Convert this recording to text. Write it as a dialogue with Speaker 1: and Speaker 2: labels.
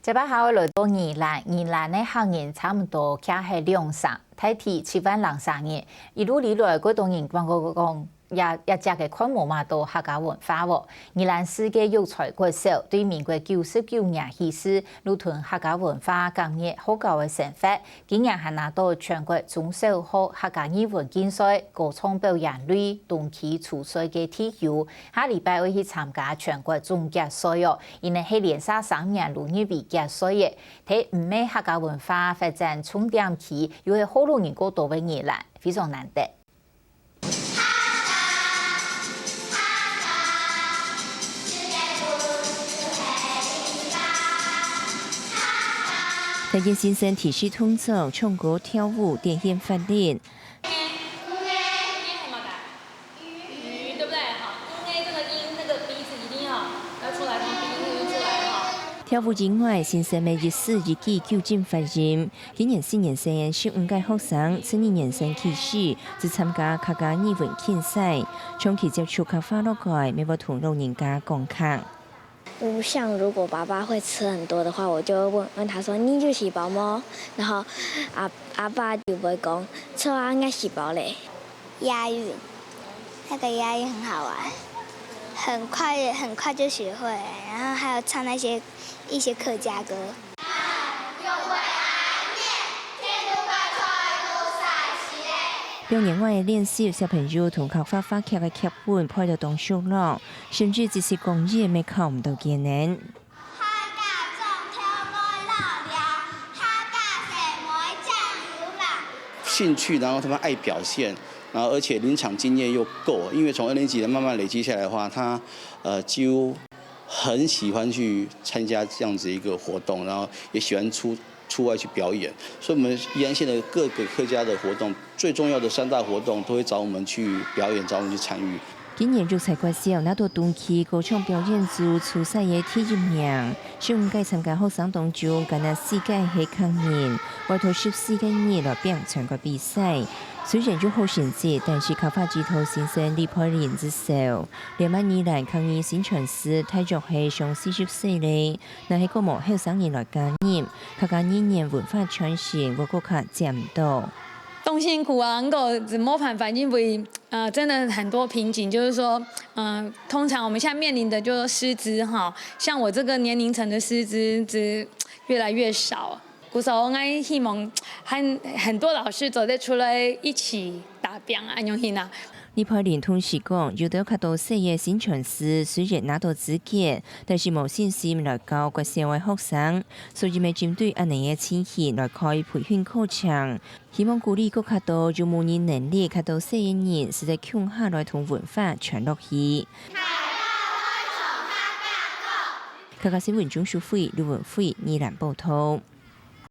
Speaker 1: 这把好来到宜兰的行人差不多徛喺两上，大体7万人上日，一路以来，嗰种人讲也只嘅看无嘛到客家文化喎。宜兰市嘅育才国小对民国99年起始，如屯客家文化今日好高嘅成法，今年还拿到全国中小学客家语文竞赛歌唱表演类冬季初赛嘅体育，下礼拜会去参加全国总决赛哦。因为系连续3年如日比决赛嘅，睇唔咩客家文化发展重点期，又系好多人过到嘅宜兰，非常难得。
Speaker 2: 台建新生体系通奏、唱歌、跳舞、电线发电。
Speaker 3: 鱼对不对？好，这个音，那个鼻子一定要出来，从鼻子出来哈。
Speaker 2: 跳舞之外，新生每日4日记纠正发音。今年4年生15届学生，从2年生起始就参加客家语文竞赛，长期接触客家乐外，每要同老人家讲客。
Speaker 4: 像如果爸爸会吃很多的话，我就问他说：“你就吃饱吗？”然后阿爸就会讲：“错啊，应该吃饱嘞。”
Speaker 5: 押韵，那个押韵很好玩，很快就学会，然后还有唱一些客家歌。
Speaker 2: 6年外练习小朋友同客家话劇嘅劇本配到當熟咯，甚至只是講嘢未考唔到技能。
Speaker 6: 興趣，然後他們愛表現，然後而且臨場經驗又夠，因為從2年級慢慢累積下來的話，他就很喜歡去參加這樣子一個活動，然後也喜歡出外去表演，所以我們宜蘭縣的各個客家的活動，最重要的3大活動都會找我們去表演，找我們去參與。
Speaker 2: 今年育才國小拿到冬季歌唱表演組初賽嘅第1名，15屆參加學生當中，僅有4屆係客人，外頭14個人來表全國比賽。雖然有好成績，但是客家指頭先生李佩蓮之手，連晚宜蘭抗議宣傳師體育係上44哩，但係個無後生人來加入，客家語言文化傳承我國家佔到。
Speaker 3: 动辛苦啊，能够摸盘反应为真的很多瓶颈，就是说，通常我们现在面临的就是师资哈，像我这个年龄层的师资越来越少。故时我爱希望很多老师走得出来一起打拼啊，用去呐。
Speaker 2: 李佩蓮同時講，遇到較多細嘅宣傳師，雖然拿到資格，但是冇信心來教國小嘅學生，所以咪針對安尼嘅情形來開培訓課程，希望鼓勵個較多有模擬能力較多細嘅人，實在強下來同文化傳落去。客家新聞鍾淑慧、盧文慧、宜蘭報道。